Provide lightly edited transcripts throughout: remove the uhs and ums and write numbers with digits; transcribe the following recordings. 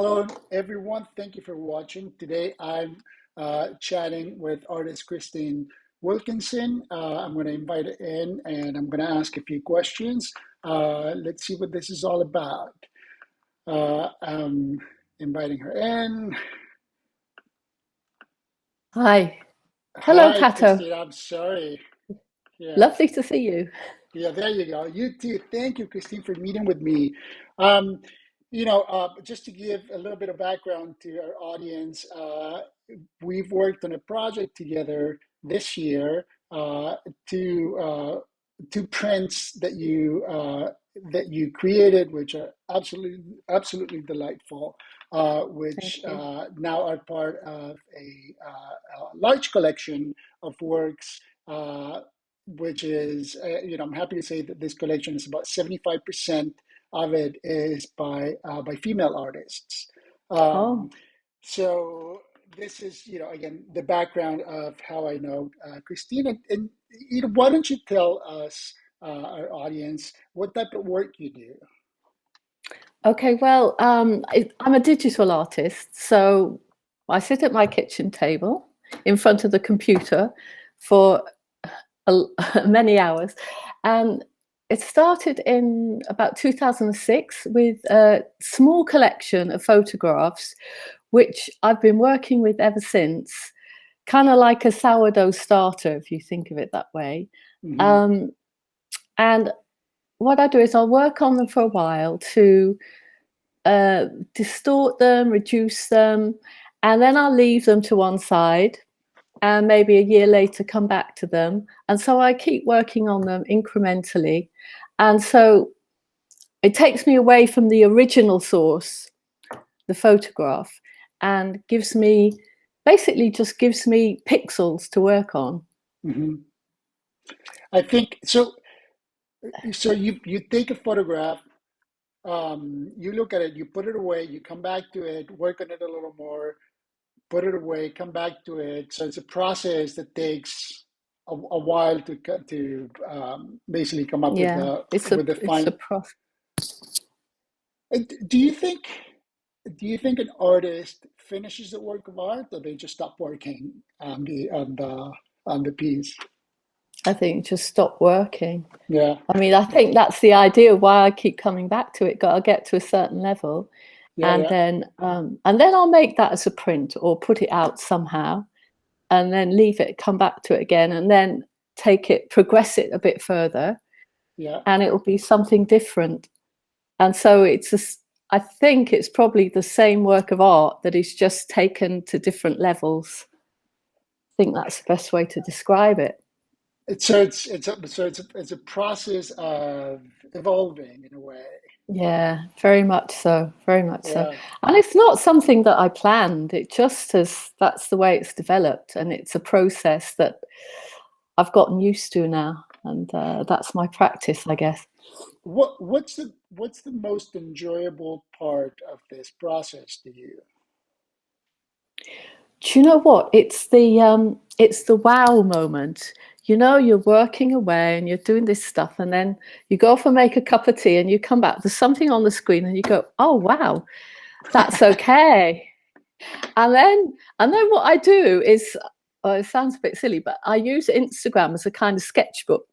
Hello, everyone. Thank you for watching. Today, I'm chatting with artist Christine Wilkinson. I'm going to invite her in and I'm going to ask a few questions. Let's see what this is all about. I'm inviting her in. Hi. Hello, Hi, Tato. Christine. I'm sorry. Yeah. Lovely to see you. Yeah, there you go. You too. Thank you, Christine, for meeting with me. Just to give a little bit of background to our audience, we've worked on a project together this year, to two prints that you created, which are absolutely delightful, which Thank you. now are part of a large collection of works. Which is, I'm happy to say that this collection is about 75% of it is by female artists. Um, Oh, so this is, again, the background of how I know Christine. And why don't you tell us, our audience, what type of work you do? okay. Well, I'm a digital artist, so I sit at my kitchen table in front of the computer for a, many hours. And it started in about 2006 with a small collection of photographs, which I've been working with ever since, kind of like a sourdough starter, if you think of it that way. Hmm. Um, and what I do is I'll work on them for a while to uh, distort them, reduce them, and then I'll leave them to one side and maybe a year later come back to them. And so I keep working on them incrementally. And so it takes me away from the original source, the photograph, and gives me basically just gives me pixels to work on. Hmm. I think so. So you take a photograph. You look at it, you put it away, you come back to it, work on it a little more, put it away, come back to it. So it's a process that takes a while to basically come up with Yeah, the it's a final. process. Do you think an artist finishes the work of art, or they just stop working on the piece? I think just stop working. Yeah, I mean, I think that's the idea why I keep coming back to it. Got to get to a certain level, yeah, yeah, and then I'll make that as a print or put it out somehow, and then leave it, come back to it again, and then take it, progress it a bit further, yeah. and it will be something different. And so I think it's probably the same work of art that is just taken to different levels. I think that's the best way to describe it. It's a process of evolving in a way. Yeah, very much so, very much so. Yeah. And it's not something that I planned. It just has, that's the way it's developed. And it's a process that I've gotten used to now. And that's my practice, I guess. What's the most enjoyable part of this process to you? Do you know what? It's the wow moment. You know, you're working away and you're doing this stuff, and then you go off and make a cup of tea and you come back, there's something on the screen and you go, oh wow, that's okay. And then what I do is, oh, it sounds a bit silly, but I use Instagram as a kind of sketchbook.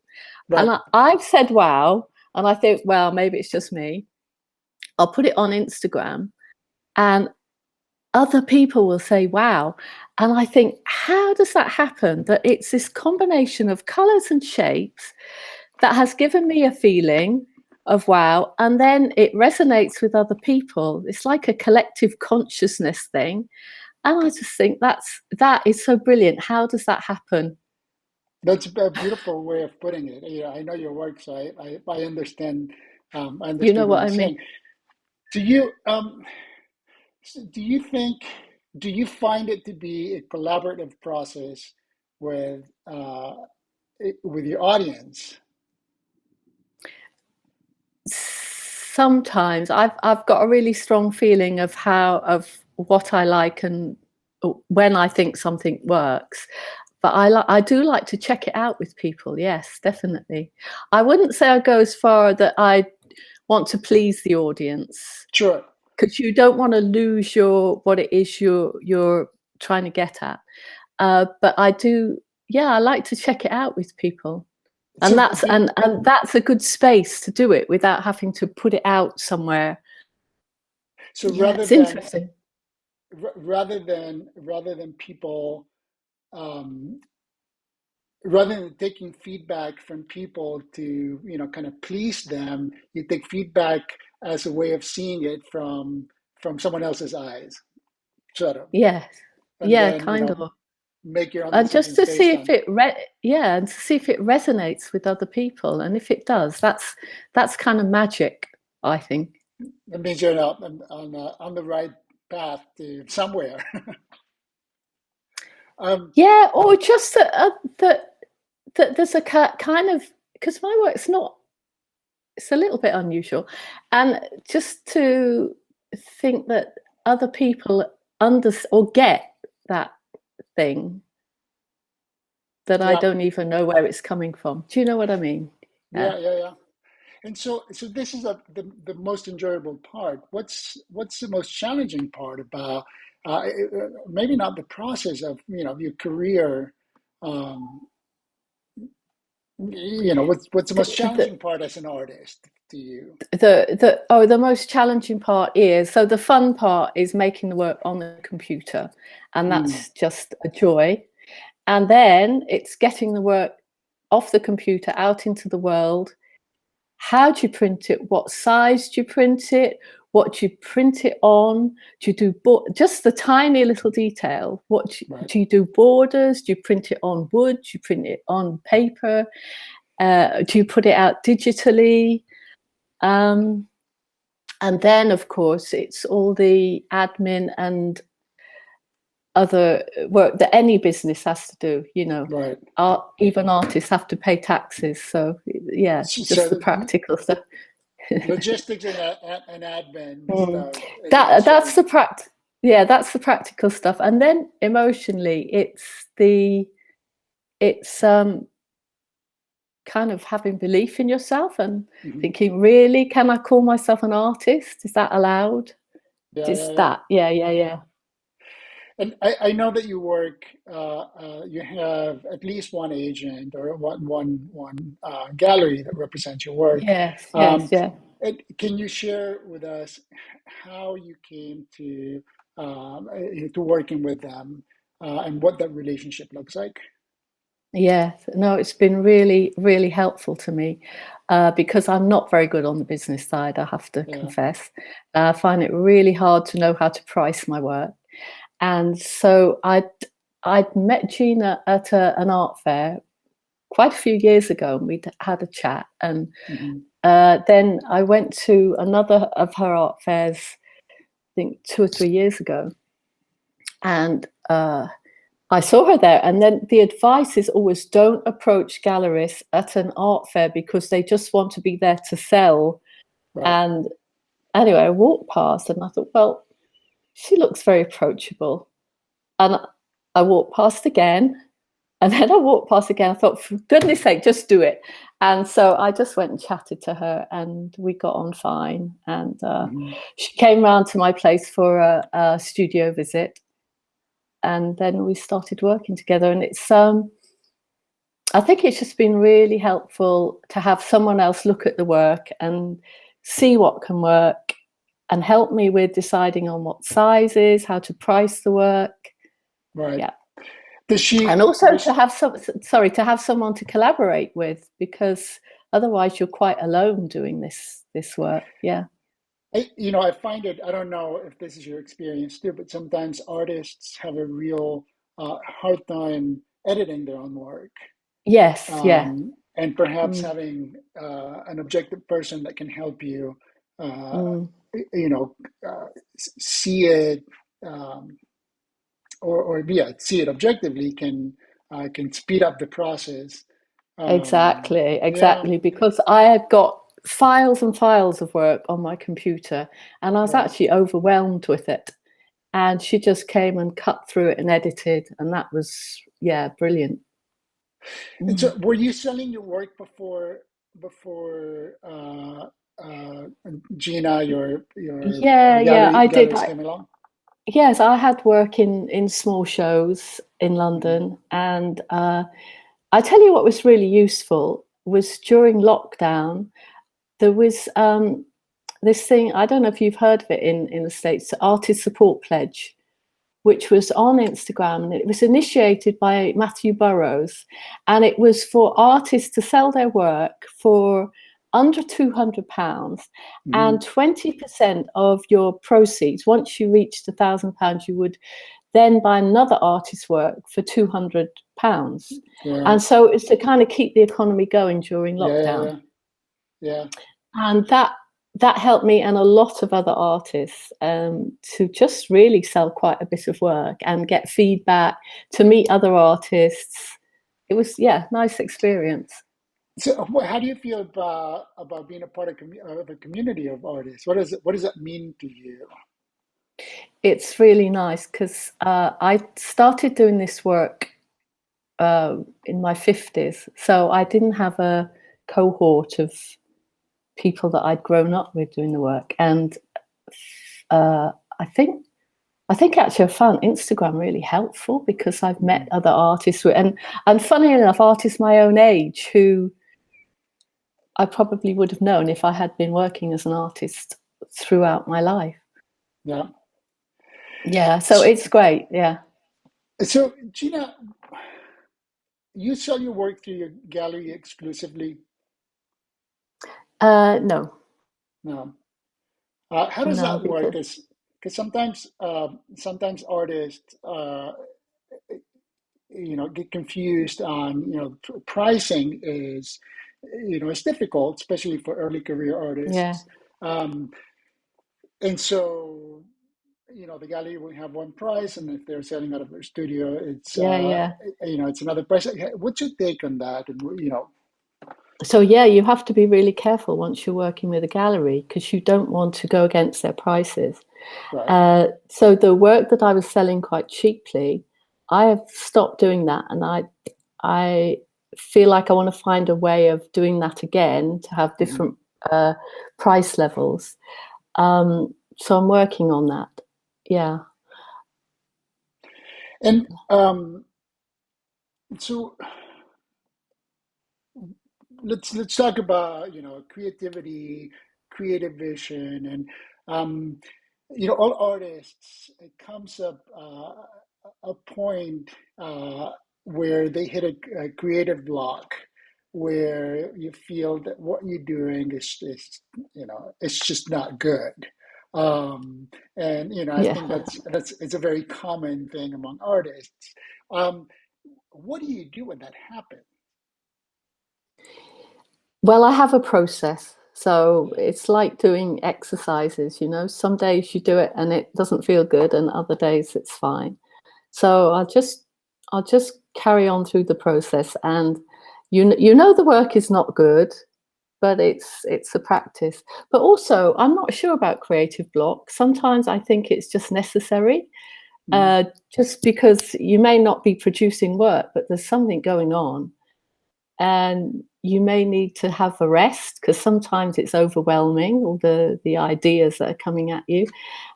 And Right. I've said wow, and I think, well, maybe it's just me. I'll put it on Instagram, and other people will say wow. And I think, how does that happen? That it's this combination of colors and shapes that has given me a feeling of wow. And then it resonates with other people. It's like a collective consciousness thing. And I just think that is so brilliant. How does that happen? That's a beautiful way of putting it. Yeah, I know your work, so I understand. I You know understand what what you're I mean? saying. Do you do you think do you find it to be a collaborative process with with your audience? Sometimes I've got a really strong feeling of what I like and when I think something works. But I do like to check it out with people. Yes, definitely. I wouldn't say I go as far that I want to please the audience. Sure. because you don't want to lose what it is you're trying to get at. But I do, yeah, I like to check it out with people. And So that's and that's a good space to do it without having to put it out somewhere. so Yeah, it's interesting. rather than people, um, rather than taking feedback from people to, kind of please them, you take feedback as a way of seeing it from someone else's eyes, sort of, Yes. and Yeah, then kind of. make your own And just decisions to see based if on it. and to see if it resonates with other people. And if it does, that's kind of magic, I think. It means you're on the right path to somewhere. Yeah, or just that there's a kind of, because my work's not, it's a little bit unusual, and just to think that other people or get that thing that I Yeah, don't even know where it's coming from. Do you know what I mean? Yeah. yeah. And so this is the most enjoyable part. What's the most challenging part about maybe not the process of your career? Um, what's the The, most the, challenging part as an artist to you? the most challenging part is, so the fun part is making the work on the computer, and Mm, that's just a joy. And then it's getting the work off the computer out into the world. How do you print it? What size do you print it? What do you print it on? Do you do just the tiny little detail? right. Do you do borders? Do you print it on wood? Do you print it on paper? Do you put it out digitally? Um, and then, of course, it's all the admin and other work that any business has to do. Right. Even artists have to pay taxes. So, yeah, just the So practical stuff. logistics and admin Mm. stuff is That also. that's the yeah, that's the practical stuff. And then emotionally, it's kind of having belief in yourself and Mhm. thinking, really, can I call myself an artist? Is that allowed? Yeah, Just yeah. that, yeah. And I know that you work. You have at least one agent or one gallery that represents your work. Yes, Um, yeah. can you share with us how you came to working with them and what that relationship looks like? Yes, no, it's been really, really helpful to me because I'm not very good on the business side, I have to Yeah. confess. I find it really hard to know how to price my work. And so I'd met Gina at an art fair quite a few years ago, and we'd had a chat. And Hmm. then I went to another of her art fairs, I think 2 or 3 years ago, and I saw her there. And then the advice is always don't approach gallerists at an art fair because they just want to be there to sell. Right. And anyway, I walked past and I thought, well, she looks very approachable. And I walked past again. And then I walked past again. I thought, for goodness sake, just do it. And so I just went and chatted to her, and we got on fine. And Hmm. she came round to my place for a studio visit, and then we started working together. And I think it's just been really helpful to have someone else look at the work and see what can work, and help me with deciding on what sizes, how to price the work. Right. Yeah. Does she? And also Does to have someone to collaborate with, because otherwise you're quite alone doing this work. Yeah. I find it, I don't know if this is your experience too, but sometimes artists have a real hard time editing their own work. Yes, yeah. And perhaps Mm, having an objective person that can help you, uh, mm, you know, see it, um, or yeah, see it objectively can speed up the process. Yeah, exactly, because I have got files and files of work on my computer, and I was right. actually overwhelmed with it. And she just came and cut through it and edited, and that was, yeah, brilliant. And Mm. so, were you selling your work before? Gina, Yeah, yeah, I did. gallerist came along? Yes, I had work in small shows in Mm-hmm. London, and I tell you what was really useful was during lockdown. There was this thing. I don't know if you've heard of it in the States, Artist Support Pledge, which was on Instagram, and it was initiated by Matthew Burrows, and it was for artists to sell their work for under £200, Mm-hmm. and 20% of your proceeds, once you reached £1,000, you would then buy another artist's work for £200. Right. And so it's to kind of keep the economy going during Yeah, yeah, lockdown. yeah, yeah. And that helped me and a lot of other artists to just really sell quite a bit of work and get feedback, to meet other artists. It was, yeah, nice experience. So, how do you feel about being a part of a community of artists? What does that mean to you? It's really nice because I started doing this work in my 50s, so I didn't have a cohort of people that I'd grown up with doing the work. And uh, I think actually I found Instagram really helpful because I've met other artists and funny enough, artists my own age who I probably would have known if I had been working as an artist throughout my life. Yeah. Yeah, so So, it's great. Yeah. so Gina, you sell your work through your gallery exclusively? No, No. How does no, that work? because Because sometimes artists get confused on pricing is it's difficult, especially for early career yeah, artists. Um, and so the gallery will have one price, and if they're selling out of their studio, it's yeah, yeah. it's another price. What's your take on that? And So yeah, you have to be really careful once you're working with a gallery because you don't want to go against their prices. right, So the work that I was selling quite cheaply, I have stopped doing that, and I feel like I want to find a way of doing that again to have mhm. different price levels. So I'm working on that. Yeah, And so let's talk about creativity, creative vision, and all artists. It comes up a point where they hit a creative block, where you feel that what you're doing is it's just not good. And I yeah. think that's it's a very common thing among artists. Um, what do you do when that happens? Well, I have a process. So it's like doing exercises, Some days you do it and it doesn't feel good, and other days it's fine. So I'll just carry on through the process, and you know the work is not good, but it's a practice. But also, I'm not sure about creative block. Sometimes I think it's just necessary, Mhm. just because you may not be producing work, but there's something going on, and you may need to have a rest because sometimes it's overwhelming, all the ideas that are coming at you,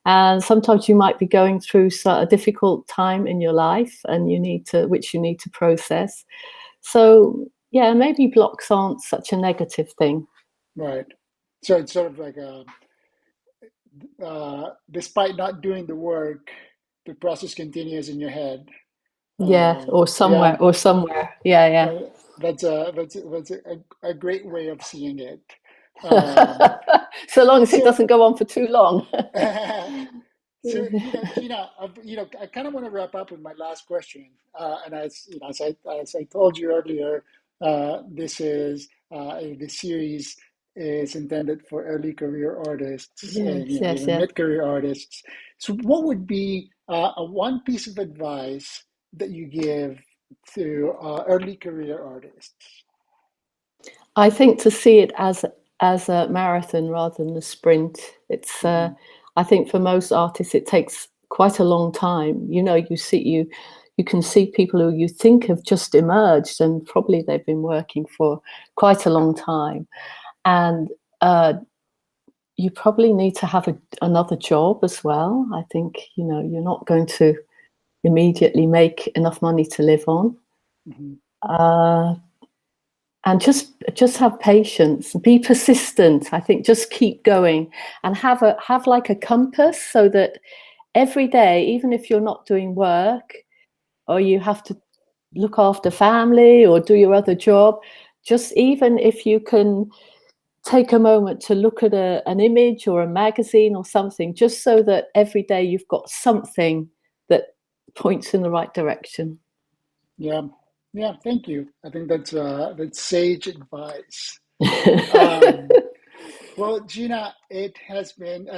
and sometimes you might be going through a difficult time in your life and which you need to process. So yeah, maybe blocks aren't such a negative thing. Right. So it's sort of like despite not doing the work, the process continues in your head. Yeah, or Yeah, somewhere. Yeah, that's a great way of seeing it. Um, yeah. So long as it so doesn't go on for too long. So, Gina, I kind of want to wrap up with my last question. And as I told you earlier, this series is intended for early career artists and Yes, yes, even yeah. mid-career artists. So, what would be a one piece of advice that you give to early career artists? I think to see it as a marathon rather than a sprint. It's Mhm. I think for most artists it takes quite a long time. You can see people who you think have just emerged and probably they've been working for quite a long time. And you probably need to have another job as well. I think, you're not going to immediately make enough money to live on. Mm-hmm. Uh, and just have patience, be persistent. I think just keep going and have like a compass, so that every day, even if you're not doing work or you have to look after family or do your other job, just even if you can take a moment to look at an image or a magazine or something, just so that every day you've got something that points in the right direction. Yeah, yeah. Thank you. I think that's sage advice. Um, well, Gina, it has been.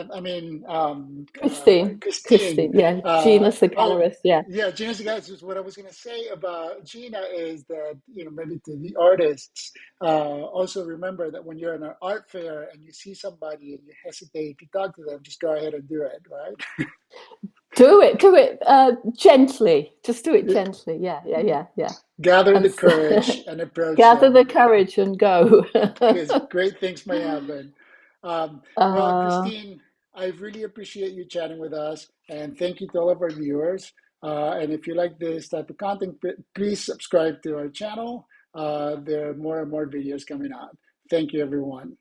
Christine. Christine, yeah, Gina's the Oh, gallerist, yeah. yeah, Gina's the guy. What I was going to say about Gina is that, maybe to the artists, also remember that when you're in an art fair and you see somebody and you hesitate to talk to them, just go ahead and do it, right? Do it gently. Just do it gently. Yeah, yeah, yeah, yeah. Gather And the courage and approach gather the them, courage and go. because great things may happen. Well, uh, Christine, I really appreciate you chatting with us, and thank you to all of our viewers. And if you like this type of content, please subscribe to our channel. There are more and more videos coming out. Thank you, everyone.